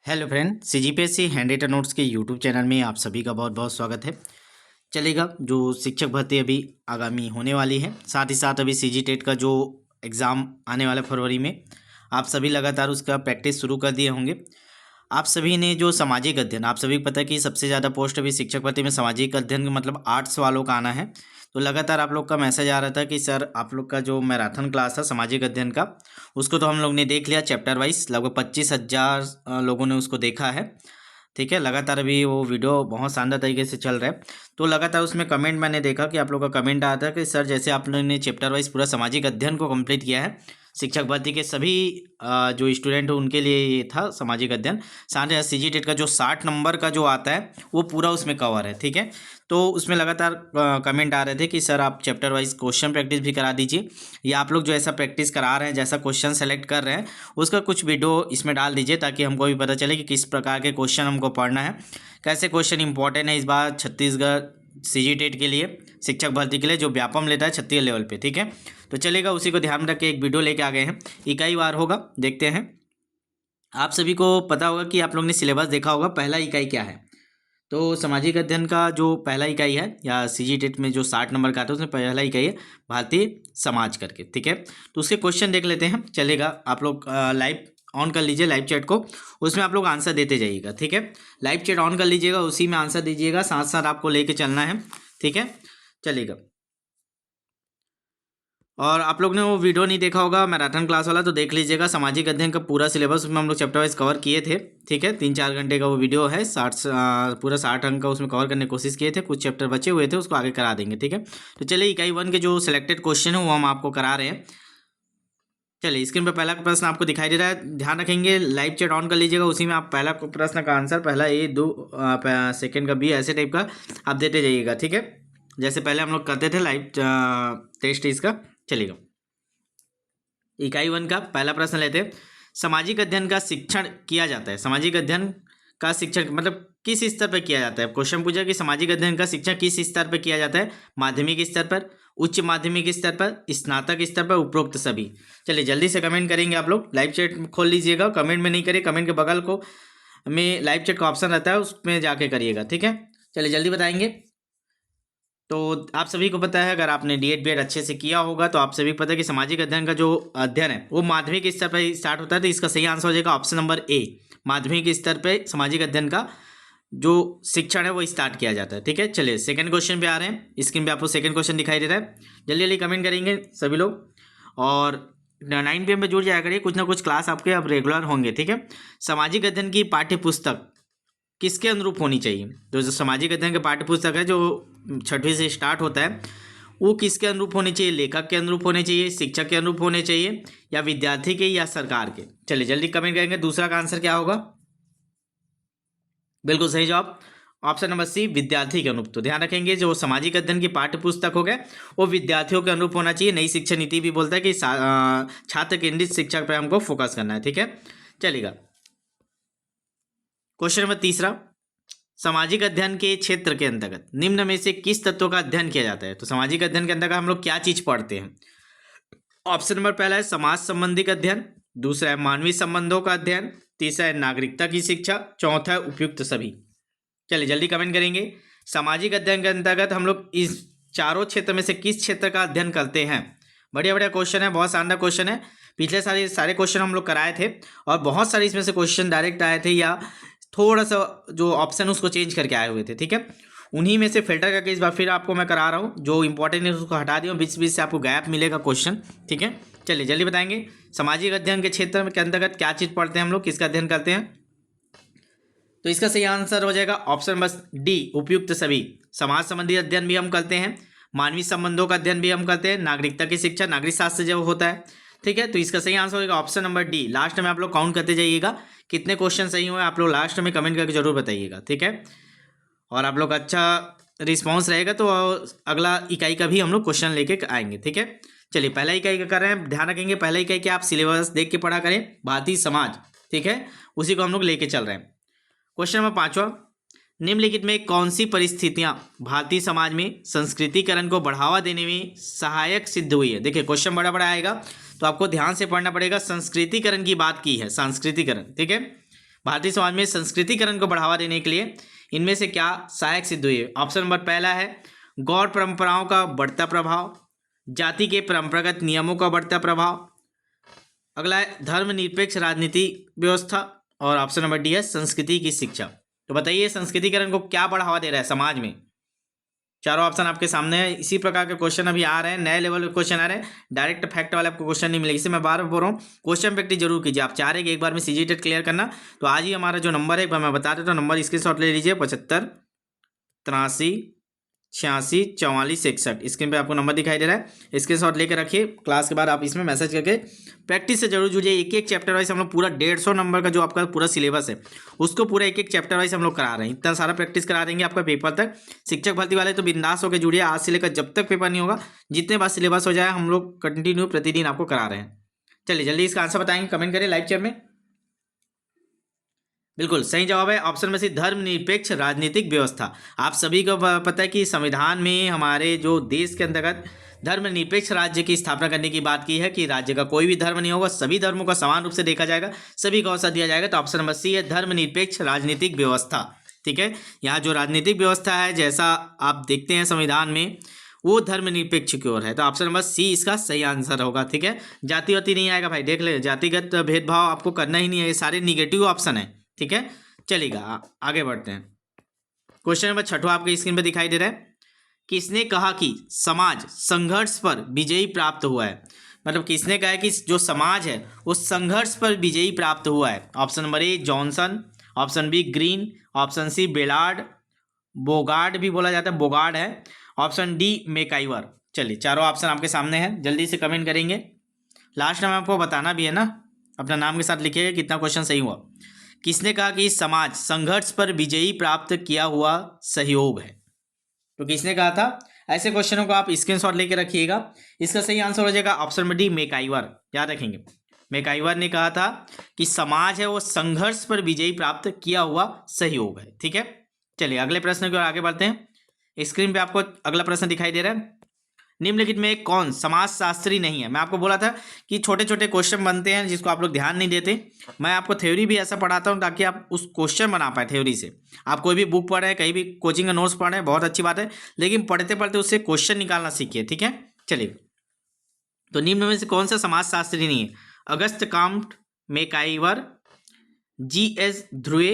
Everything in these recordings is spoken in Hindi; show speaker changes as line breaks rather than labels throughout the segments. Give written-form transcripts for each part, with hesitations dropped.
Hello friend, CGPSC hand written notes के यूट्यूब चैनल में आप सभी का बहुत बहुत स्वागत है। चलेगा जो शिक्षक भर्ती अभी आगामी होने वाली है, साथ ही साथ अभी सीजी टेट का जो एग्ज़ाम आने वाला फरवरी में, आप सभी लगातार उसका प्रैक्टिस शुरू कर दिए होंगे। आप सभी ने जो सामाजिक अध्ययन, आप सभी को पता है कि सबसे ज़्यादा पोस्ट अभी शिक्षक भर्ती में सामाजिक अध्ययन मतलब आर्ट्स वालों का आना है। तो लगातार आप लोग का मैसेज आ रहा था कि सर आप लोग का जो मैराथन क्लास था सामाजिक अध्ययन का, उसको तो हम लोग ने देख लिया चैप्टर वाइज, लगभग 25,000 लोगों ने उसको देखा है। ठीक है, लगातार अभी वो वीडियो बहुत शानदार तरीके से चल रहा है। तो लगातार उसमें कमेंट मैंने देखा कि आप लोग का कमेंट आया था कि सर जैसे आप लोगों ने चैप्टर वाइज पूरा सामाजिक अध्ययन को कंप्लीट किया है, शिक्षक भर्ती के सभी जो स्टूडेंट हैं उनके लिए ये था सामाजिक अध्ययन। साथ ही सीजी टेट का जो 60 नंबर का जो आता है वो पूरा उसमें कवर है। ठीक है, तो उसमें लगातार कमेंट आ रहे थे कि सर आप चैप्टर वाइज क्वेश्चन प्रैक्टिस भी करा दीजिए, या आप लोग जो ऐसा प्रैक्टिस करा रहे हैं, जैसा क्वेश्चन सेलेक्ट कर रहे हैं उसका कुछ वीडियो इसमें डाल दीजिए, ताकि हमको भी पता चले कि किस प्रकार के क्वेश्चन हमको पढ़ना है, कैसे क्वेश्चन इंपॉर्टेंट है इस बार छत्तीसगढ़ सीजी टेट के लिए, शिक्षक भर्ती के लिए जो व्यापम लेता है छत्तीसगढ़ लेवल पे। ठीक है, तो चलेगा उसी को ध्यान में रख के एक वीडियो लेके आ गए हैं, इकाई वार होगा, देखते हैं। आप सभी को पता होगा कि आप लोग ने सिलेबस देखा होगा, पहला इकाई क्या है। तो सामाजिक अध्ययन का जो पहला इकाई है, या सीजी टेट में जो 60 नंबर का आता है उसमें पहला इकाई है भारतीय समाज करके। ठीक है, तो उसके क्वेश्चन देख लेते हैं। चलेगा, आप लोग लाइव ऑन कर लीजिए लाइव चैट को, उसमें आप लोग आंसर देते जाइएगा। ठीक है, लाइव चैट ऑन कर लीजिएगा, उसी में आंसर दीजिएगा, साथ साथ आपको लेके चलना है। ठीक है, चलेगा। और आप लोग ने वो वीडियो नहीं देखा होगा मैराथन क्लास वाला, तो देख लीजिएगा, सामाजिक अध्ययन का पूरा सिलेबस उसमें हम लोग चैप्टर वाइज कवर किए थे। ठीक है, 3-4 घंटे का वो वीडियो है, पूरा 60 अंक का उसमें कवर करने की कोशिश किए थे, कुछ चैप्टर बचे हुए थे उसको आगे करा देंगे। ठीक है, तो चलिए इकाई 1 के जो सिलेक्टेड क्वेश्चन है वो हम आपको करा रहे हैं। चलिए, स्क्रीन पर पहला प्रश्न आपको दिखाई दे रहा है, ध्यान रखेंगे, लाइव चैट ऑन कर लीजिएगा, उसी में आप पहला प्रश्न का आंसर, पहला ए, दो सेकेंड का बी, ऐसे टाइप का आप देते जाइएगा। ठीक है, जैसे पहले हम लोग करते थे लाइव टेस्ट इसका। चलिएगा, इकाई 1 का पहला प्रश्न लेते हैं। सामाजिक अध्ययन का शिक्षण किया जाता है, सामाजिक अध्ययन का शिक्षण मतलब किस स्तर पर किया जाता है। क्वेश्चन पूछा कि सामाजिक अध्ययन का शिक्षण किस स्तर पर किया जाता है, माध्यमिक स्तर पर, उच्च माध्यमिक स्तर पर, स्नातक स्तर पर, उपरोक्त सभी। चलिए जल्दी से कमेंट करेंगे आप लोग, लाइव चैट खोल लीजिएगा, कमेंट में नहीं करिए, कमेंट के बगल को में लाइव चैट का ऑप्शन रहता है उसमें जाके करिएगा। ठीक है, चलिए जल्दी बताएंगे। तो आप सभी को पता है, अगर आपने डीएड बीएड अच्छे से किया होगा तो आप सभी को पता है कि सामाजिक अध्ययन का जो अध्ययन है वो माध्यमिक स्तर पर स्टार्ट होता है। तो इसका सही आंसर हो जाएगा ऑप्शन नंबर ए, माध्यमिक स्तर पर सामाजिक अध्ययन का जो शिक्षण है वो स्टार्ट किया जाता है। ठीक है, चलिए सेकंड क्वेश्चन पे आ रहे हैं, स्क्रीन पे आपको सेकंड क्वेश्चन दिखाई दे रहा है, जल्दी जल्दी कमेंट करेंगे सभी लोग, और 9 PM पे जुड़ जाया करिए, कुछ ना कुछ क्लास आपके अब रेगुलर होंगे। ठीक है, सामाजिक अध्ययन की पाठ्य पुस्तक किसके अनुरूप होनी चाहिए। तो जो सामाजिक अध्ययन के पाठ्य पुस्तक है जो 6वीं से स्टार्ट होता है वो किसके अनुरूप होने चाहिए, लेखक के अनुरूप होने चाहिए, शिक्षक के अनुरूप होने चाहिए, या विद्यार्थी के, या सरकार के। चलिए जल्दी कमेंट करेंगे, दूसरा का आंसर क्या होगा। बिल्कुल सही जवाब ऑप्शन नंबर सी, विद्यार्थी के अनुरूप। तो ध्यान रखेंगे, जो सामाजिक अध्ययन की पाठ्य पुस्तक हो गए वो विद्यार्थियों के अनुरूप होना चाहिए। नई शिक्षा नीति भी बोलता है कि छात्र केंद्रित शिक्षा पर हमको फोकस करना है। ठीक है, चलेगा। क्वेश्चन नंबर तीसरा, सामाजिक अध्ययन के क्षेत्र के अंतर्गत निम्न में से किस तत्व का अध्ययन किया जाता है। तो सामाजिक अध्ययन के अंतर्गत हम लोग क्या चीज पढ़ते हैं। ऑप्शन नंबर पहला है समाज संबंधी अध्ययन, दूसरा है मानवीय संबंधों का अध्ययन, तीसरा है नागरिकता की शिक्षा, चौथा है उपयुक्त सभी। चलिए जल्दी कमेंट करेंगे, सामाजिक अध्ययन के अंतर्गत हम लोग इस चारों क्षेत्र में से किस क्षेत्र का अध्ययन करते हैं। बढ़िया बढ़िया क्वेश्चन है, बहुत शानदार क्वेश्चन है। पिछले सारे क्वेश्चन हम लोग कराए थे, और बहुत सारे इसमें से क्वेश्चन डायरेक्ट आए थे, या थोड़ा सा जो ऑप्शन उसको चेंज करके आए हुए थे। ठीक है, उन्हीं में से फिल्टर करके इस बार फिर आपको मैं करा रहा हूँ, जो इंपॉर्टेंट है उसको हटा दिया, बीच बीच से आपको गैप मिलेगा क्वेश्चन। ठीक है, चलिए जल्दी बताएंगे, सामाजिक अध्ययन के क्षेत्र के अंतर्गत क्या चीज़ पढ़ते हैं हम लोग, किसका अध्ययन करते हैं। तो इसका सही आंसर हो जाएगा ऑप्शन नंबर डी, उपयुक्त सभी। समाज संबंधी अध्ययन भी हम करते हैं, मानवीय संबंधों का अध्ययन भी हम करते हैं, नागरिकता की शिक्षा नागरिक शास्त्र जब होता है। ठीक है, तो इसका सही आंसर होगा ऑप्शन नंबर डी। लास्ट में आप लोग काउंट करते जाइएगा कितने क्वेश्चन सही हुए, आप लोग लास्ट में कमेंट करके जरूर बताइएगा। ठीक है, और आप लोग अच्छा रिस्पॉन्स रहेगा तो अगला इकाई का भी हम लोग क्वेश्चन लेके आएंगे। ठीक है, चलिए पहला इकाई का कर रहे हैं, ध्यान रखेंगे पहला इकाई के आप सिलेबस देख के पढ़ा करें, भारतीय समाज। ठीक है, उसी को हम लोग लेके चल रहे हैं। क्वेश्चन नंबर 5वां, निम्नलिखित में कौन सी परिस्थितियां भारतीय समाज में संस्कृतिकरण को बढ़ावा देने में सहायक सिद्ध हुई है। देखिए क्वेश्चन बड़ा बड़ा आएगा तो आपको ध्यान से पढ़ना पड़ेगा। संस्कृतिकरण की बात की है, संस्कृतिकरण। ठीक है, भारतीय समाज में संस्कृतिकरण को बढ़ावा देने के लिए इनमें से क्या सहायक सिद्ध हुई है? ऑप्शन नंबर पहला है गौड़ परंपराओं का बढ़ता प्रभाव, जाति के परंपरागत नियमों का बढ़ता प्रभाव, अगला है धर्मनिरपेक्ष राजनीति व्यवस्था, और ऑप्शन नंबर डी है संस्कृति की शिक्षा। तो बताइए संस्कृतिकरण को क्या बढ़ावा दे रहा है समाज में? चारों ऑप्शन आपके सामने है। इसी प्रकार के क्वेश्चन अभी आ रहे हैं, नए लेवल के क्वेश्चन आ रहे हैं, डायरेक्ट फैक्ट वाले आपको क्वेश्चन नहीं मिलेगा। इसे मैं बार बार बोल रहा हूँ, क्वेश्चन प्रैक्टिस जरूर कीजिए। आप चाह रहे कि एक बार में सीजी टेट क्लियर करना, तो आज ही हमारा जो नंबर है मैं बता देता हूँ, नंबर स्क्रीनशॉट ले लीजिए 75 83 86 44 61। स्क्रीन पे आपको नंबर दिखाई दे रहा है, स्क्रीनशॉट लेकर रखिए। क्लास के बाद आप इसमें मैसेज करके प्रैक्टिस से जरूर जुड़िए। एक एक चैप्टर वाइज हम लोग पूरा 150 नंबर का जो आपका पूरा सिलेबस है उसको पूरा एक एक चैप्टर वाइज हम लोग करा रहे हैं। इतना सारा प्रैक्टिस करा देंगे आपका पेपर तक। शिक्षक भर्ती वाले तो बिंदास होकर जुड़िए, आज से लेकर जब तक पेपर नहीं होगा, जितने बार सिलेबस हो जाए हम लोग कंटिन्यू प्रतिदिन आपको करा रहे हैं। चलिए जल्दी इसका आंसर बताएंगे, कमेंट करें लाइव चैट में। बिल्कुल सही जवाब है ऑप्शन में से धर्मनिरपेक्ष राजनीतिक व्यवस्था। आप सभी को पता है कि संविधान में हमारे जो देश के अंतर्गत धर्मनिरपेक्ष राज्य की स्थापना करने की बात की है कि राज्य का कोई भी धर्म नहीं होगा, सभी धर्मों का समान रूप से देखा जाएगा, सभी को अवसर दिया जाएगा। तो ऑप्शन नंबर सी है धर्मनिरपेक्ष राजनीतिक व्यवस्था। ठीक है, यहाँ जो राजनीतिक व्यवस्था है जैसा आप देखते हैं संविधान में, वो धर्मनिरपेक्ष की ओर है। तो ऑप्शन नंबर सी इसका सही आंसर होगा। ठीक है, जाति वाति नहीं आएगा भाई, देख ले, जातिगत भेदभाव आपको करना ही नहीं है, ये सारे निगेटिव ऑप्शन है। ठीक है, चलिएगा आगे बढ़ते हैं। क्वेश्चन नंबर 6 आपके स्क्रीन पर दिखाई दे रहा है। किसने कहा कि समाज संघर्ष पर विजयी प्राप्त हुआ है? मतलब किसने कहा है कि जो समाज है वो संघर्ष पर विजयी प्राप्त हुआ है? Option number A Johnson, option B Green, option C Ballard, Bogard भी बोला जाता है, बोगार्ड है, ऑप्शन डी मैकाइवर। चलिए चारों ऑप्शन आपके सामने हैं, जल्दी से कमेंट करेंगे। लास्ट में आपको बताना भी है ना, अपना नाम के साथ लिखिएगा कितना क्वेश्चन सही हुआ। किसने कहा कि समाज संघर्ष पर विजयी प्राप्त किया हुआ सहयोग है? तो किसने कहा था? ऐसे क्वेश्चनों को आप स्क्रीनशॉट लेके रखिएगा। इसका सही आंसर हो जाएगा ऑप्शन नंबर डी मैकाइवर। याद रखेंगे, मैकाइवर ने कहा था कि समाज है वो संघर्ष पर विजयी प्राप्त किया हुआ सहयोग है। ठीक है, चलिए अगले प्रश्न की ओर आगे बढ़ते हैं। स्क्रीन पे आपको अगला प्रश्न दिखाई दे रहा है। निम्नलिखित में कौन समाजशास्त्री नहीं है? मैं आपको बोला था कि छोटे छोटे क्वेश्चन बनते हैं जिसको आप लोग ध्यान नहीं देते। मैं आपको थ्योरी भी ऐसा पढ़ाता हूँ ताकि आप उस क्वेश्चन बना पाए थ्योरी से। आप कोई भी बुक पढ़ रहे हैं, कहीं भी कोचिंग का नोट्स पढ़ रहे हैं, बहुत अच्छी बात है, लेकिन पढ़ते पढ़ते उससे क्वेश्चन निकालना सीखिए। ठीक है, चलिए तो निम्न में से कौन सा समाजशास्त्री नहीं है? अगस्त काम्ट, मैकाइवर, G.S. ध्रुवे,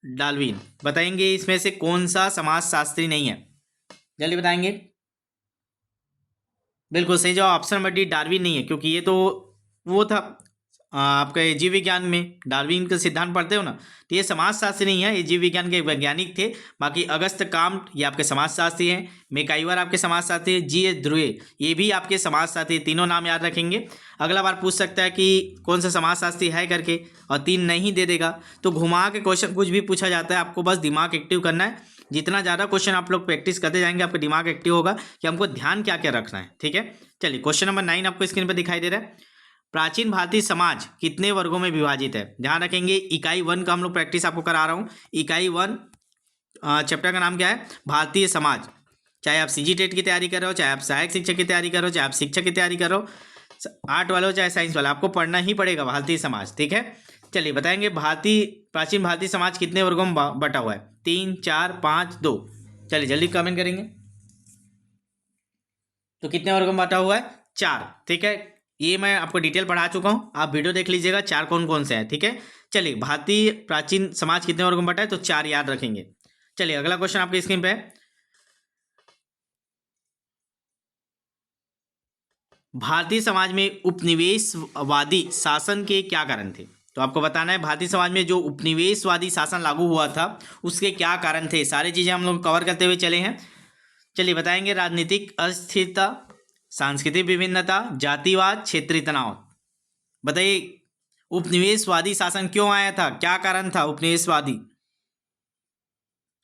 डाल्विन। बताएंगे इसमें से कौन सा समाजशास्त्री नहीं है, जल्दी बताएंगे। बिल्कुल सही जवाब ऑप्शन नंबर डी डार्विन नहीं है, क्योंकि ये तो वो था आपका जीव विज्ञान में डार्विन का सिद्धांत पढ़ते हो ना, तो ये समाजशास्त्री नहीं है, ये जीव विज्ञान के वैज्ञानिक थे। बाकी अगस्त काम्ट ये आपके समाजशास्त्री हैं, मैकाइवर आपके समाजशास्त्री है, G.S. ध्रुवे ये भी आपके समाजशास्त्री, तीनों नाम याद रखेंगे। अगला बार पूछ सकता है कि कौन सा समाजशास्त्री है करके, और 3 नहीं दे देगा तो घुमा के क्वेश्चन कुछ भी पूछा जाता है, आपको बस दिमाग एक्टिव करना है। जितना ज़्यादा क्वेश्चन आप लोग प्रैक्टिस करते जाएंगे आपका दिमाग एक्टिव होगा कि हमको ध्यान क्या क्या रखना है। ठीक है, चलिए क्वेश्चन नंबर 9 आपको स्क्रीन पर दिखाई दे रहा है। प्राचीन भारतीय समाज कितने वर्गों में विभाजित है? ध्यान रखेंगे, इकाई 1 का हम लोग प्रैक्टिस आपको करा रहा हूँ। इकाई 1 चैप्टर का नाम क्या है? भारतीय समाज। चाहे आप सीजी टेट की तैयारी कर रहे हो, चाहे आप सहायक शिक्षक की तैयारी कर रहे हो, चाहे आप शिक्षक की तैयारी कर रहे हो, आर्ट वाले हो चाहे साइंस वाले, आपको पढ़ना ही पड़ेगा भारतीय समाज। ठीक है, चलिए बताएंगे प्राचीन भारतीय समाज कितने वर्गों में बटा हुआ है? 3, 4, 5, 2। चलिए जल्दी कमेंट करेंगे। तो कितने वर्गों में बांटा हुआ है? 4। ठीक है, ये मैं आपको डिटेल पढ़ा चुका हूँ, आप वीडियो देख लीजिएगा 4 कौन कौन से हैं। ठीक है, चलिए भारतीय प्राचीन समाज कितने वर्गों में बटा है? तो 4 याद रखेंगे। चलिए अगला क्वेश्चन आपके स्क्रीन पे है। भारतीय समाज में उपनिवेशवादी शासन के क्या कारण थे? तो आपको बताना है भारतीय समाज में जो उपनिवेशवादी शासन लागू हुआ था उसके क्या कारण थे। सारी चीज़ें हम लोग कवर करते हुए चले हैं। चलिए बताएंगे, राजनीतिक अस्थिरता, सांस्कृतिक विभिन्नता, जातिवाद, क्षेत्रीय तनाव। बताइए उपनिवेशवादी शासन क्यों आया था, क्या कारण था उपनिवेशवादी?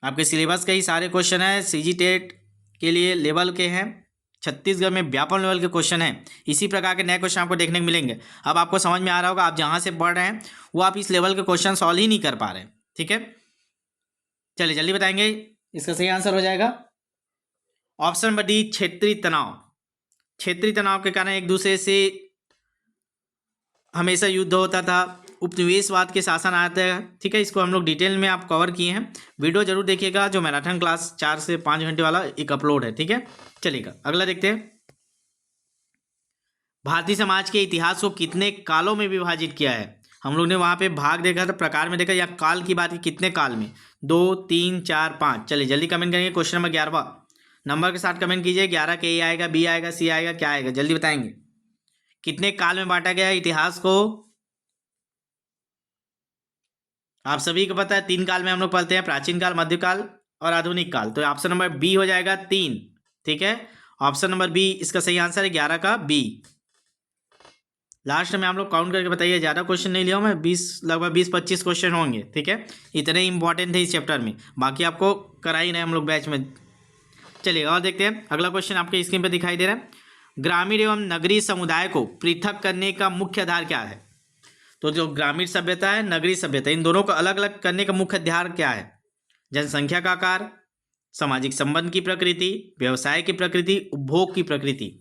आपके सिलेबस के ही सारे क्वेश्चन हैं, सीजी टेट के लिए लेवल के हैं, छत्तीसगढ़ में व्यापक लेवल के क्वेश्चन हैं। इसी प्रकार के नए क्वेश्चन आपको देखने को मिलेंगे। अब आपको समझ में आ रहा होगा, आप जहाँ से पढ़ रहे हैं वो आप इस लेवल के क्वेश्चन सॉल्व ही नहीं कर पा रहे हैं। ठीक है, चलिए जल्दी बताएंगे, इसका सही आंसर हो जाएगा ऑप्शन नंबर डी क्षेत्रीय तनाव। क्षेत्रीय तनाव के कारण एक दूसरे से हमेशा युद्ध होता था, उपनिवेशवाद के शासन आता है, ठीक है। इसको हम लोग डिटेल में आप कवर किए हैं, वीडियो जरूर देखिएगा। जो मैराथन क्लास 4 से 5 घंटे वाला एक अपलोड है, ठीक है। चलिएगा अगला देखते हैं। भारतीय समाज के इतिहास को कितने कालों में विभाजित किया है? हम लोग ने वहाँ पे भाग देखा था, प्रकार में देखा, या काल की बात की कितने काल में, 2, 3, 4, 5। चलिए जल्दी कमेंट करेंगे। क्वेश्चन नंबर 11वां नंबर के साथ कमेंट कीजिए। 11 के ए आएगा, बी आएगा, सी आएगा, क्या आएगा, जल्दी बताएंगे। कितने काल में बांटा गया है इतिहास को? आप सभी को पता है 3 काल में हम लोग पढ़ते हैं, प्राचीन काल, मध्यकाल और आधुनिक काल। तो ऑप्शन नंबर बी हो जाएगा 3, ठीक है। ऑप्शन नंबर बी इसका सही आंसर है, 11 का बी। लास्ट में हम लोग काउंट करके बताइए, ज़्यादा क्वेश्चन नहीं लिया मैं, 20 लगभग 20-25 क्वेश्चन होंगे, ठीक है। इतने इंपॉर्टेंट थे इस चैप्टर में, बाकी आपको करा ही नहीं हम लोग बैच में। चलिए और देखते हैं अगला क्वेश्चन आपके स्क्रीन पर दिखाई दे रहा है। ग्रामीण एवं नगरीय समुदाय को पृथक करने का मुख्य आधार क्या है? तो जो ग्रामीण सभ्यता है, नगरीय सभ्यता, इन दोनों को अलग अलग करने का मुख्य आधार क्या है? जनसंख्या का आकार, सामाजिक संबंध की प्रकृति, व्यवसाय की प्रकृति, उपभोग की प्रकृति।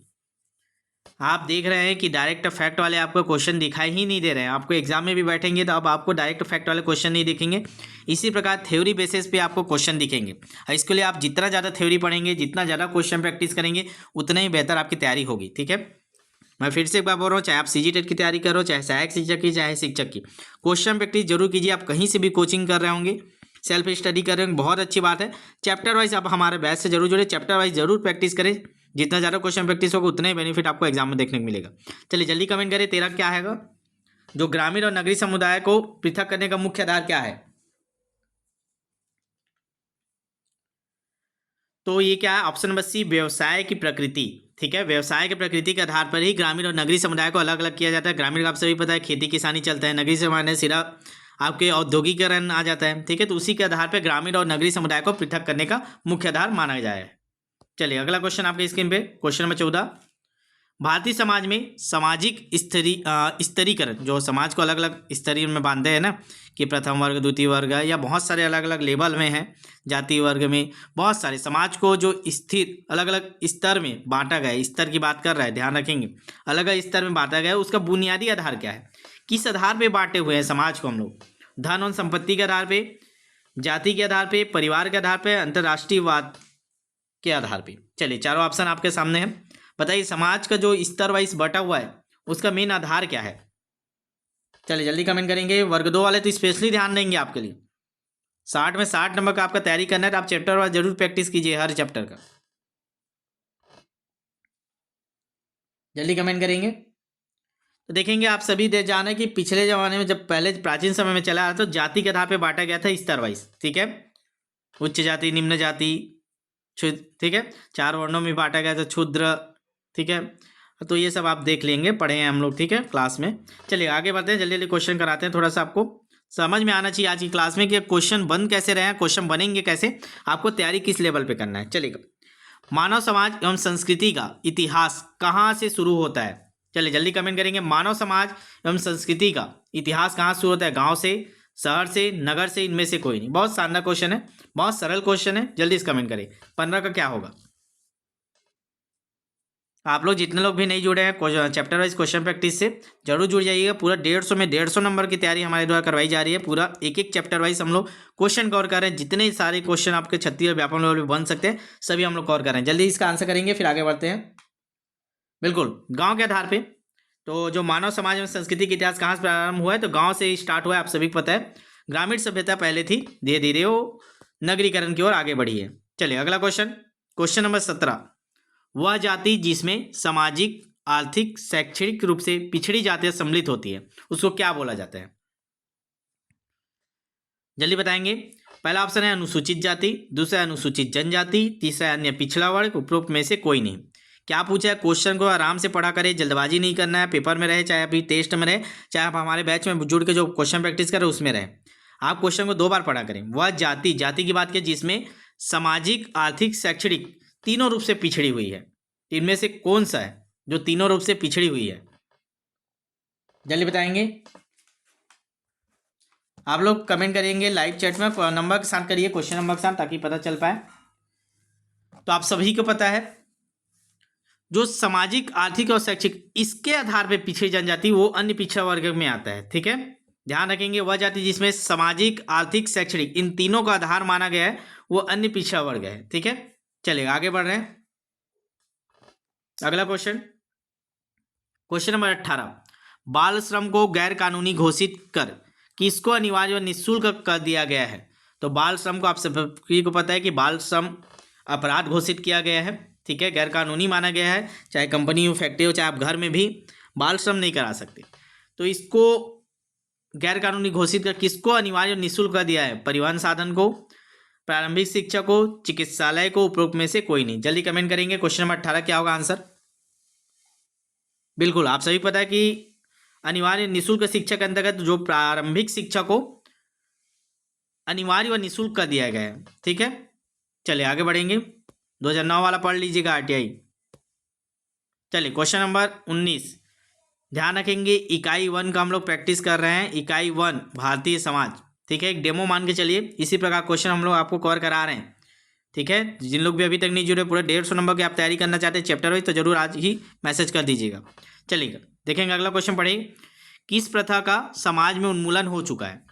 आप देख रहे हैं कि डायरेक्ट फैक्ट वाले आपको क्वेश्चन दिखाई ही नहीं दे रहे हैं। आपको एग्जाम में भी बैठेंगे तो अब आपको डायरेक्ट फैक्ट वाले क्वेश्चन नहीं दिखेंगे, इसी प्रकार थ्योरी बेसिस पे आपको क्वेश्चन दिखेंगे। इसके लिए आप जितना ज़्यादा थ्योरी पढ़ेंगे, जितना ज़्यादा क्वेश्चन प्रैक्टिस करेंगे, उतना ही बेहतर आपकी तैयारी होगी, ठीक है। मैं फिर से एक बार बोल रहा हूँ, चाहे आप सीजी टेट की तैयारी करो, चाहे सहायक शिक्षक की, चाहे शिक्षक की, क्वेश्चन प्रैक्टिस जरूर कीजिए। आप कहीं से भी कोचिंग कर रहे होंगे, सेल्फ स्टडी कर रहे होंगे, बहुत अच्छी बात है। चैप्टर वाइज आप हमारे बैच से जरूर जुड़े, चैप्टर वाइज जरूर प्रैक्टिस करें। जितना ज़्यादा क्वेश्चन प्रैक्टिस होगा उतना ही बेनिफिट आपको एग्जाम में देखने को मिलेगा। चलिए जल्दी कमेंट करें, 13 क्या है? जो ग्रामीण और नगरीय समुदाय को पृथक करने का मुख्य आधार क्या है? तो ये क्या है? ऑप्शन नंबर सी, व्यवसाय की प्रकृति, ठीक है। व्यवसाय की प्रकृति के आधार पर ही ग्रामीण और नगरीय समुदाय को अलग अलग किया जाता है। ग्रामीण का आप सभी पता है खेती किसानी चलता है, नगरीय समुदाय में सिर्फ आपके औद्योगिकरण आ जाता है, ठीक है। तो उसी के आधार पर ग्रामीण और नगरीय समुदाय को पृथक करने का मुख्य आधार माना जाए। चलिए अगला क्वेश्चन आपके स्क्रीन पे, क्वेश्चन नंबर 14। भारतीय समाज में सामाजिक स्तरीकरण, जो समाज को अलग अलग स्तरीय में बांधे हैं ना, कि प्रथम वर्ग, द्वितीय वर्ग, या बहुत सारे अलग अलग लेवल में है, जाति वर्ग में, बहुत सारे समाज को जो स्थिर अलग अलग स्तर में बांटा गया है, स्तर की बात कर रहा है, ध्यान रखेंगे, अलग अलग स्तर में बांटा गया है। उसका बुनियादी आधार क्या है? किस आधार पे बांटे हुए हैं समाज को हम लोग? धन और संपत्ति के आधार पे, जाति के आधार पे, परिवार के आधार पे, अंतर्राष्ट्रीयवाद के आधार पे। चलिए चारों ऑप्शन आपके सामने हैं, बताइए समाज का जो स्तर वाइज बटा हुआ है उसका मेन आधार क्या है? चलिए जल्दी कमेंट करेंगे। वर्ग 2 वाले तो स्पेशली ध्यान देंगे आपके लिए, 60 में 60 नंबर का आपका तैयारी करना है, तो आप चैप्टर वाइज जरूर प्रैक्टिस कीजिए, हर चैप्टर का। जल्दी कमेंट करेंगे तो देखेंगे आप सभी दे जाना कि पिछले जमाने में, जब पहले प्राचीन समय में चला तो जाति के आधार पर बांटा गया था स्तर वाइज, ठीक है। उच्च जाति, निम्न जाति, ठीक है, 4 वर्णों में बांटा गया था, क्षुद्र, ठीक है। तो ये सब आप देख लेंगे, पढ़े हैं हम लोग, ठीक है, क्लास में। चलिए आगे बढ़ते हैं, जल्दी जल्दी क्वेश्चन कराते हैं। थोड़ा सा आपको समझ में आना चाहिए आज की क्लास में कि क्वेश्चन बन कैसे रहे हैं, क्वेश्चन बनेंगे कैसे, आपको तैयारी किस लेवल पे करना है। चलिएगा, मानव समाज एवं संस्कृति का इतिहास कहाँ से शुरू होता है? चलिए जल्दी कमेंट करेंगे। मानव समाज एवं संस्कृति का इतिहास कहाँ शुरू होता है? गाँव से, शहर से, नगर से, इनमें से कोई नहीं। बहुत शानदार क्वेश्चन है, बहुत सरल क्वेश्चन है, जल्दी से कमेंट करें। 15 का क्या होगा? आप लोग जितने लोग भी नहीं जुड़े हैं चैप्टर वाइज क्वेश्चन प्रैक्टिस से, जरूर जुड़ जाइएगा। पूरा 150 में 150 नंबर की तैयारी हमारे द्वारा करवाई जा रही है। पूरा एक एक चैप्टर वाइज हम लोग क्वेश्चन कवर कर रहे हैं। जितने सारे क्वेश्चन आपके क्षत्रिय और व्यापक लेवल पे बन सकते हैं, सभी हम लोग कवर कर रहे हैं। जल्दी इसका आंसर करेंगे, फिर आगे बढ़ते हैं। बिल्कुल, गाँव के आधार पर। तो जो मानव समाज में संस्कृति का इतिहास कहाँ से प्रारंभ हुआ है? तो गाँव से स्टार्ट हुआ है, आप सभी को पता है। ग्रामीण सभ्यता पहले थी, धीरे धीरे वो नगरीकरण की ओर आगे बढ़ी है। चलिए अगला क्वेश्चन, क्वेश्चन नंबर 17। वह जाति जिसमें सामाजिक, आर्थिक, शैक्षणिक रूप से पिछड़ी जातियां सम्मिलित होती है, उसको क्या बोला जाता है? जल्दी बताएंगे। पहला ऑप्शन है अनुसूचित जाति, दूसरा अनुसूचित जनजाति, तीसरा अन्य पिछड़ा वर्ग, उपरोक्त में से कोई नहीं। क्या पूछा है? क्वेश्चन को आराम से पढ़ा करें, जल्दबाजी नहीं करना है। पेपर में रहे, चाहे अभी टेस्ट में रहे, चाहे आप हमारे बैच में जुड़ के जो क्वेश्चन प्रैक्टिस करें उसमें रहे, आप क्वेश्चन को 2 बार पढ़ा करें। वह जाति, जाति की बात की जिसमें सामाजिक, आर्थिक, शैक्षणिक तीनों रूप से पिछड़ी हुई है, इनमें से कौन सा है जो तीनों रूप से पिछड़ी हुई है? जल्दी बताएंगे। आप लोग कमेंट करेंगे लाइव चैट में, नंबर के साथ करिए, क्वेश्चन नंबर के साथ, ताकि पता चल पाए। तो आप सभी को पता है जो सामाजिक, आर्थिक और शैक्षिक, इसके आधार पर पिछड़ी जनजाति वो अन्य पिछड़ा वर्ग में आता है, ठीक है। ध्यान रखेंगे वह जाति जिसमें सामाजिक, आर्थिक, शैक्षणिक इन तीनों का आधार माना गया है वो अन्य पिछड़ा वर्ग है। ठीक है, चलिए आगे बढ़ रहे हैं। अगला क्वेश्चन, क्वेश्चन नंबर 18, बाल श्रम को गैर कानूनी घोषित कर किसको अनिवार्य और निःशुल्क कर दिया गया है? तो बाल श्रम को आप सभी को पता है कि बाल श्रम अपराध घोषित किया गया है। ठीक है, गैर कानूनी माना गया है। चाहे कंपनी हो, फैक्ट्री हो, चाहे आप घर में भी बाल श्रम नहीं करा सकते। तो इसको गैर कानूनी घोषित कर किसको अनिवार्य और निःशुल्क कर दिया है? परिवहन साधन को, प्रारंभिक शिक्षा को, चिकित्सालय को, उपरोक्त में से कोई नहीं। जल्दी कमेंट करेंगे। क्वेश्चन नंबर 18 क्या होगा आंसर? बिल्कुल, आप सभी पता है कि अनिवार्य निःशुल्क शिक्षा के अंतर्गत जो प्रारंभिक शिक्षा को अनिवार्य व निःशुल्क कर दिया गया है। ठीक है, चलिए आगे बढ़ेंगे। 2009 वाला पढ़ लीजिएगा आरटीआई। चलिए क्वेश्चन नंबर 19, ध्यान रखेंगे इकाई 1 का हम लोग प्रैक्टिस कर रहे हैं। इकाई 1 भारतीय समाज। ठीक है, एक डेमो मान के चलिए। इसी प्रकार क्वेश्चन हम लोग आपको कवर करा रहे हैं। ठीक है, जिन लोग भी अभी तक नहीं जुड़े, पूरे 150 नंबर की आप तैयारी करना चाहते हैं चैप्टर वाइज, तो जरूर आज ही मैसेज कर दीजिएगा। चलिएगा देखेंगे अगला क्वेश्चन पढ़ेंगे। किस प्रथा का समाज में उन्मूलन हो चुका है?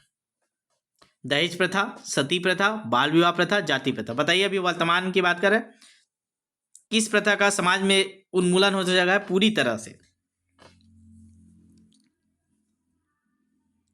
दहेज प्रथा, सती प्रथा, बाल विवाह प्रथा, जाति प्रथा। बताइए, अभी वर्तमान की बात कर रहे हैं। किस प्रथा का समाज में उन्मूलन हो चुका है पूरी तरह से?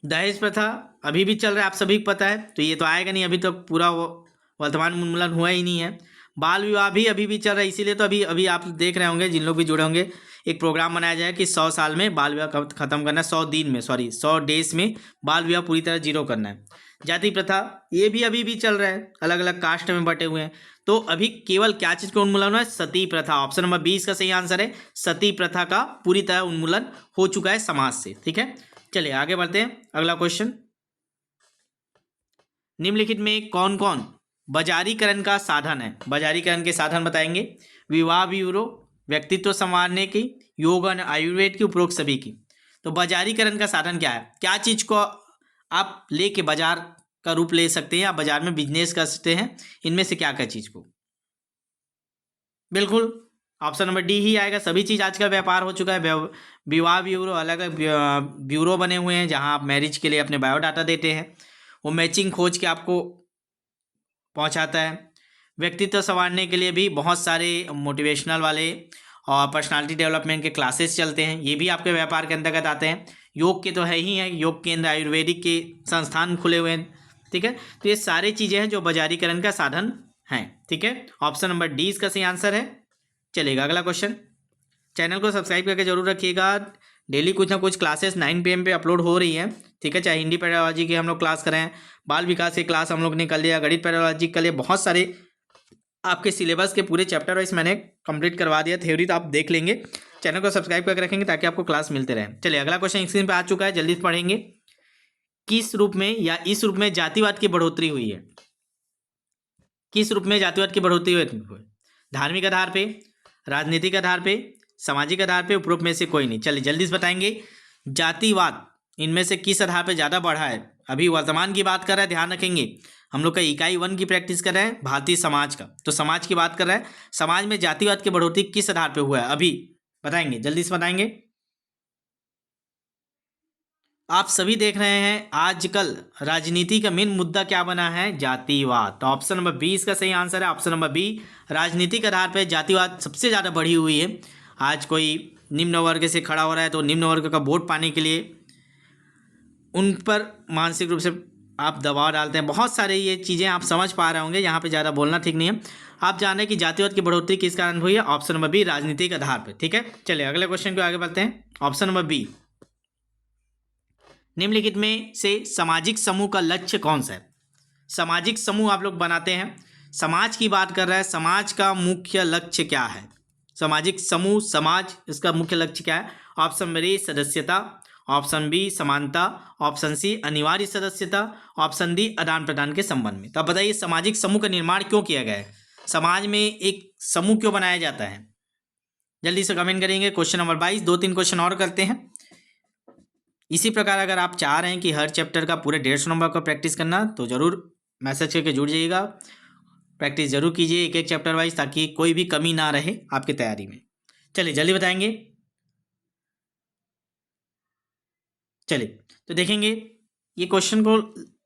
दहेज प्रथा अभी भी चल रहा है, आप सभी को पता है, तो ये तो आएगा नहीं, अभी तक तो पूरा वर्तमान में उन्मूलन हुआ ही नहीं है। बाल विवाह भी अभी भी चल रहा है, इसीलिए तो अभी अभी आप देख रहे होंगे, जिन लोग भी जुड़े होंगे, एक प्रोग्राम बनाया जाए कि 100 साल में बाल विवाह खत्म करना है, 100 दिन में, 100 डेज में बाल विवाह पूरी तरह जीरो करना है। जाति प्रथा ये भी अभी भी चल रहा है, अलग अलग कास्ट में बटे हुए हैं। तो अभी केवल क्या चीज़ का उन्मूलन हुआ है? सती प्रथा। ऑप्शन नंबर 20 का सही आंसर है, सती प्रथा का पूरी तरह उन्मूलन हो चुका है समाज से। ठीक है, चलिए आगे बढ़ते हैं। अगला क्वेश्चन, निम्नलिखित में कौन कौन बाजारीकरण का साधन है? बाजारीकरण के साधन बताएंगे। विवाह ब्यूरो, व्यक्तित्व संवारने की, योग और आयुर्वेद की, उपरोक्त सभी की। तो बाजारीकरण का साधन क्या है? क्या चीज को आप लेके बाजार का रूप ले सकते हैं, आप बाजार में बिजनेस कर सकते हैं, इनमें से क्या क्या चीज को? बिल्कुल ऑप्शन नंबर डी ही आएगा। सभी चीज आज का व्यापार हो चुका है। विवाह ब्यूरो, अलग अलग ब्यूरो बने हुए हैं जहां आप मैरिज के लिए अपने बायोडाटा देते हैं, वो मैचिंग खोज के आपको पहुंचाता है। व्यक्तित्व संवारने के लिए भी बहुत सारे मोटिवेशनल वाले और पर्सनालिटी डेवलपमेंट के क्लासेस चलते हैं, ये भी आपके व्यापार के अंतर्गत आते हैं। योग के तो है ही है, योग केंद्र, आयुर्वेदिक के संस्थान खुले हुए हैं। ठीक है, तो ये सारी चीज़ें हैं जो बाजारीकरण का साधन हैं। ठीक है, ऑप्शन नंबर डी इसका सही आंसर है। चलेगा अगला क्वेश्चन। चैनल को सब्सक्राइब करके जरूर रखिएगा। डेली कुछ ना कुछ क्लासेस 9 PM पे अपलोड हो रही है। ठीक है, चाहे हिंदी पेडागोजी की हम लोग क्लास करें, बाल विकास की क्लास हम लोग ने कर लिया, गणित पेडागोजी के लिए बहुत सारे आपके सिलेबस के पूरे चैप्टर वाइज मैंने कंप्लीट करवा दिया। थ्योरी तो आप देख लेंगे। चैनल को सब्सक्राइब करके रखेंगे ताकि आपको क्लास मिलते रहे। चलिए अगला क्वेश्चन स्क्रीन पे आ चुका है, जल्दी से पढ़ेंगे। किस रूप में या इस रूप में जातिवाद की बढ़ोतरी हुई है? किस रूप में जातिवाद की बढ़ोतरी हुई है? धार्मिक आधार पे, राजनीतिक आधार पे, सामाजिक आधार पे, उपरोक्त में से कोई नहीं। चलिए जल्दी से बताएंगे। जातिवाद इनमें से किस आधार पे ज़्यादा बढ़ा है? अभी वर्तमान की बात कर रहे हैं, ध्यान रखेंगे। हम लोग का इकाई 1 की प्रैक्टिस कर रहे हैं, भारतीय समाज का, तो समाज की बात कर रहे हैं। समाज में जातिवाद की बढ़ोतरी किस आधार पे हुआ है अभी बताएंगे, जल्दी से बताएंगे। आप सभी देख रहे हैं आजकल राजनीति का मेन मुद्दा क्या बना है? जातिवाद। तो ऑप्शन नंबर 20 का सही आंसर है, ऑप्शन नंबर बी। राजनीतिक आधार पर जातिवाद सबसे ज़्यादा बढ़ी हुई है। आज कोई निम्न वर्ग से खड़ा हो रहा है तो निम्न वर्ग का वोट पाने के लिए उन पर मानसिक रूप से आप दबाव डालते हैं। बहुत सारे ये चीज़ें आप समझ पा रहे होंगे, यहाँ पे ज़्यादा बोलना ठीक नहीं है। आप जान रहे हैं कि जातिवाद की बढ़ोतरी किस कारण हुई है? ऑप्शन नंबर बी, राजनीतिक आधार पर। ठीक है, चलिए अगले क्वेश्चन को आगे बढ़ते हैं। ऑप्शन नंबर बी, निम्नलिखित में से सामाजिक समूह का लक्ष्य कौन सा है? सामाजिक समूह आप लोग बनाते हैं, समाज की बात कर रहा है, समाज का मुख्य लक्ष्य क्या है? सामाजिक समूह, समाज, इसका मुख्य लक्ष्य क्या है? ऑप्शन ए सदस्यता, ऑप्शन बी समानता, ऑप्शन सी अनिवार्य सदस्यता, ऑप्शन डी आदान प्रदान के संबंध में। तो अब बताइए सामाजिक समूह का निर्माण क्यों किया गया है? समाज में एक समूह क्यों बनाया जाता है? जल्दी से कमेंट करेंगे। क्वेश्चन नंबर 22, 2-3 क्वेश्चन और करते हैं। इसी प्रकार अगर आप चाह रहे हैं कि हर चैप्टर का पूरे 150 नंबर का प्रैक्टिस करना, तो ज़रूर मैसेज करके जुड़ जाइएगा। प्रैक्टिस जरूर कीजिए एक एक चैप्टर वाइज, ताकि कोई भी कमी ना रहे आपकी तैयारी में। चलिए जल्दी बताएंगे। चलिए तो देखेंगे ये क्वेश्चन को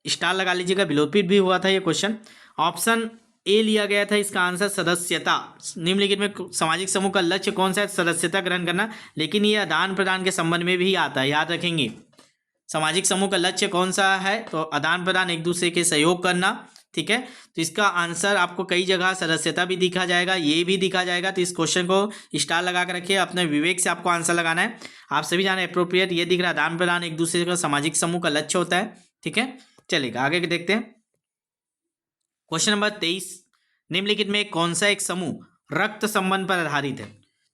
स्टार लगा लीजिएगा, विलोपित भी हुआ था ये क्वेश्चन। ऑप्शन ए लिया गया था इसका आंसर सदस्यता। निम्नलिखित में सामाजिक समूह का लक्ष्य कौन सा है? सदस्यता ग्रहण करना। लेकिन ये आदान प्रदान के संबंध में भी आता है, याद रखेंगे। सामाजिक समूह का लक्ष्य कौन सा है? तो आदान प्रदान, एक दूसरे के सहयोग करना, ठीक है। तो इसका आंसर आपको कई जगह सदस्यता भी दिखा जाएगा, ये भी दिखा जाएगा। तो इस क्वेश्चन को स्टार लगा कर रखिए, अपने विवेक से आपको आंसर लगाना है। आप सभी जाने अप्रोप्रिएट, ये दिख रहा है आदान प्रदान एक दूसरे का सामाजिक समूह का लक्ष्य होता है, ठीक है। चलिएगा आगे देखते हैं। क्वेश्चन नंबर 23, निम्नलिखित में कौन सा एक समूह रक्त संबंध पर आधारित है?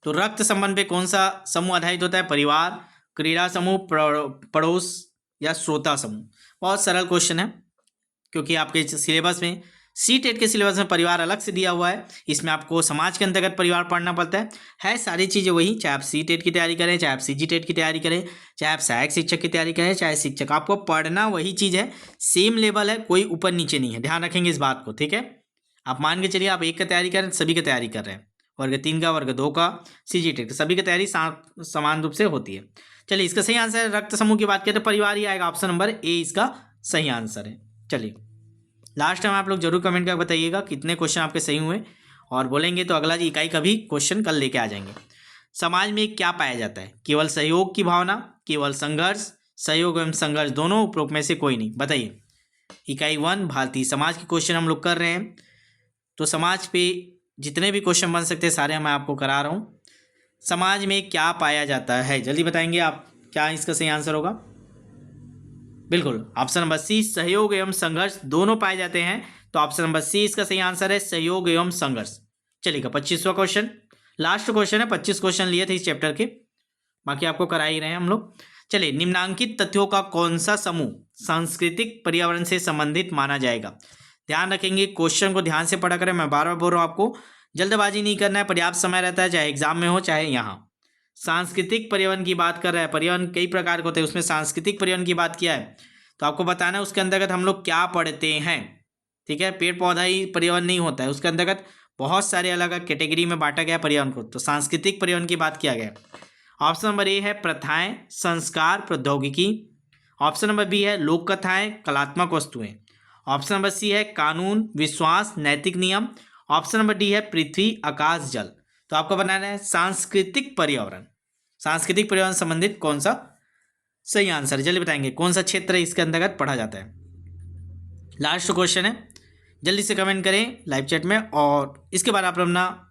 तो रक्त संबंध पे कौन सा समूह आधारित होता है? परिवार, क्रीड़ा समूह, पड़ोस या श्रोता समूह। बहुत सरल क्वेश्चन है, क्योंकि आपके सिलेबस में सी-टेट के सिलेबस में परिवार अलग से दिया हुआ है। इसमें आपको समाज के अंतर्गत परिवार पढ़ना पड़ता है सारी चीज़ें वही, चाहे आप सी-टेट की तैयारी करें, चाहे आप सी-जी-टेट की तैयारी करें, चाहे आप सहायक शिक्षक की तैयारी करें, चाहे शिक्षक, आपको पढ़ना वही चीज़ है, सेम लेवल है, कोई ऊपर नीचे नहीं है। ध्यान रखेंगे इस बात को, ठीक है। आप मान के चलिए आप 1 का तैयारी कर रहे हैं, सभी की तैयारी कर रहे हैं, वर्ग 3 का, वर्ग 2 का, सी-जी-टेट का, सभी की तैयारी समान रूप से होती है। चलिए इसका सही आंसर है, रक्त समूह की बात करें तो परिवार ही आएगा, ऑप्शन नंबर ए इसका सही आंसर है। चलिए लास्ट टाइम आप लोग जरूर कमेंट करके बताइएगा कितने क्वेश्चन आपके सही हुए, और बोलेंगे तो अगला इकाई का भी क्वेश्चन कल लेके आ जाएंगे। समाज में क्या पाया जाता है? केवल सहयोग की भावना, केवल संघर्ष, सहयोग एवं संघर्ष दोनों, उपरोक्त में से कोई नहीं। बताइए। इकाई 1 भारतीय समाज के क्वेश्चन हम लोग कर रहे हैं, तो समाज पे जितने भी क्वेश्चन बन सकते हैं सारे मैं आपको करा रहा हूँ। समाज में क्या पाया जाता है, जल्दी बताएंगे आप, क्या इसका सही आंसर होगा? बिल्कुल ऑप्शन नंबर सी, सहयोग एवं संघर्ष दोनों पाए जाते हैं। तो ऑप्शन नंबर सी इसका सही आंसर है, सहयोग एवं संघर्ष। चलिएगा 25वां क्वेश्चन, लास्ट क्वेश्चन है, 25 क्वेश्चन लिए थे इस चैप्टर के, बाकी आपको करा ही रहे हैं हम लोग। चलिए, निम्नांकित तथ्यों का कौन सा समूह सांस्कृतिक पर्यावरण से संबंधित माना जाएगा? ध्यान रखेंगे, क्वेश्चन को ध्यान से पढ़ा करें। मैं बार बार बोल रहा हूँ आपको, जल्दबाजी नहीं करना है, पर्याप्त समय रहता है, चाहे एग्जाम में हो चाहे यहाँ। सांस्कृतिक पर्यावरण की बात कर रहा है, पर्यावरण कई प्रकार के होते हैं, उसमें सांस्कृतिक पर्यावरण की बात किया है, तो आपको बताना है उसके अंतर्गत हम लोग क्या पढ़ते हैं, ठीक है। पेड़ पौधा ही पर्यावरण नहीं होता है, उसके अंतर्गत बहुत सारे अलग अलग कैटेगरी में बांटा गया पर्यावरण को, तो सांस्कृतिक पर्यावरण की बात किया गया। ऑप्शन नंबर ए है प्रथाएं, संस्कार, प्रौद्योगिकी। ऑप्शन नंबर बी है लोक कथाएं, कलात्मक वस्तुएं। ऑप्शन नंबर सी है कानून, विश्वास, नैतिक नियम। ऑप्शन नंबर डी है पृथ्वी, आकाश, जल। तो आपको बनाना है सांस्कृतिक पर्यावरण। सांस्कृतिक पर्यावरण संबंधित कौन सा सही आंसर, जल्दी बताएंगे कौन सा क्षेत्र इसके अंतर्गत पढ़ा जाता है। लास्ट क्वेश्चन है, जल्दी से कमेंट करें लाइव चैट में, और इसके बाद आप अपना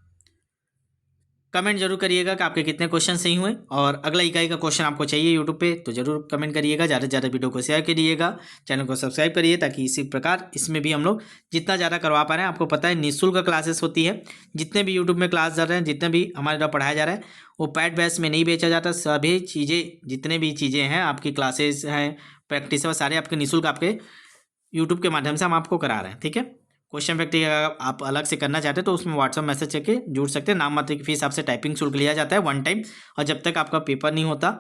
कमेंट जरूर करिएगा कि आपके कितने क्वेश्चन सही हुए, और अगला इकाई का क्वेश्चन आपको चाहिए यूट्यूब पे तो जरूर कमेंट करिएगा। ज़्यादा से ज़्यादा वीडियो को शेयर करिएगा, चैनल को सब्सक्राइब करिए, ताकि इसी प्रकार इसमें भी हम लोग जितना ज़्यादा करवा पा रहे हैं। आपको पता है निःशुल्क क्लासेस होती है, जितने भी यूट्यूब में क्लास चल रहे हैं, जितने भी हमारे द्वारा पढ़ाया जा रहा है, वो पैड बेस में नहीं बेचा जाता। सभी चीज़ें, जितने भी चीज़ें हैं, आपकी क्लासेस हैं, प्रैक्टिस है, सारे आपके निःशुल्क आपके यूट्यूब के माध्यम से हम आपको करा रहे हैं, ठीक है। क्वेश्चन प्रैक्टिस अगर आप अलग से करना चाहते हैं तो उसमें व्हाट्सअप मैसेज करके जुड़ सकते हैं। नाम मात्र की फीस आपसे टाइपिंग शुल्क लिया जाता है 1 टाइम, और जब तक आपका पेपर नहीं होता,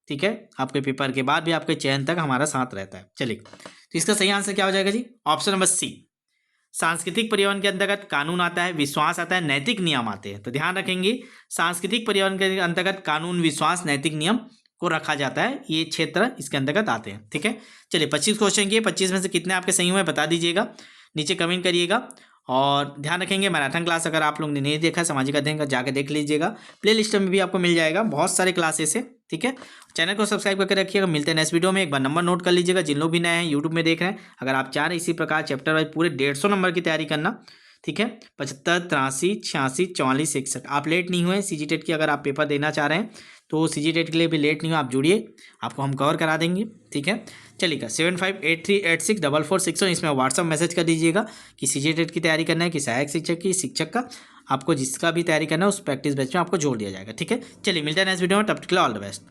ठीक है, आपके पेपर के बाद भी आपके चयन तक हमारा साथ रहता है। चलिए, तो इसका सही आंसर क्या हो जाएगा जी? ऑप्शन नंबर सी, सांस्कृतिक पर्यावरण के अंतर्गत कानून आता है, विश्वास आता है, नैतिक नियम आते हैं। तो ध्यान रखेंगे, सांस्कृतिक पर्यावरण के अंतर्गत कानून, विश्वास, नैतिक नियम को रखा जाता है, ये क्षेत्र इसके अंतर्गत आते हैं, ठीक है। चलिए 25 क्वेश्चन किए, 25 में से कितने आपके सही हुए बता दीजिएगा, नीचे कमेंट करिएगा। और ध्यान रखेंगे, मैराथन क्लास अगर आप लोग ने नहीं देखा, सामाजिक अध्ययन का जाकर देख लीजिएगा, प्ले लिस्ट में भी आपको मिल जाएगा, बहुत सारे क्लासेस है, ठीक है। चैनल को सब्सक्राइब करके रखिएगा। मिलते हैं नेक्स्ट वीडियो में। एक बार नंबर नोट कर लीजिएगा, जिन लोग भी नए हैं यूट्यूब में देख रहे हैं, अगर आप चाह रहे हैं इसी प्रकार चैप्टर वाइज पूरे 150 नंबर की तैयारी करना, ठीक है, 75, 83, 86, 44, 61, आप लेट नहीं हुए सी-जी-टेट की अगर आप पेपर देना चाह रहे हैं तो सी-जी-टेट के लिए भी लेट नहीं हो, आप जुड़िए, आपको हम कवर करा देंगे, ठीक है। चलिएगा 7583864461, इसमें व्हाट्सअप मैसेज कर दीजिएगा कि सी-जी-टेट की तैयारी करना है कि सहायक शिक्षक की, शिक्षक का, आपको जिसका भी तैयारी करना है उस प्रैक्टिस बैच में आपको जोड़ दिया जाएगा, ठीक है। चलिए मिलते हैं नेक्स्ट वीडियो में, तब तक के लिए ऑल द बेस्ट।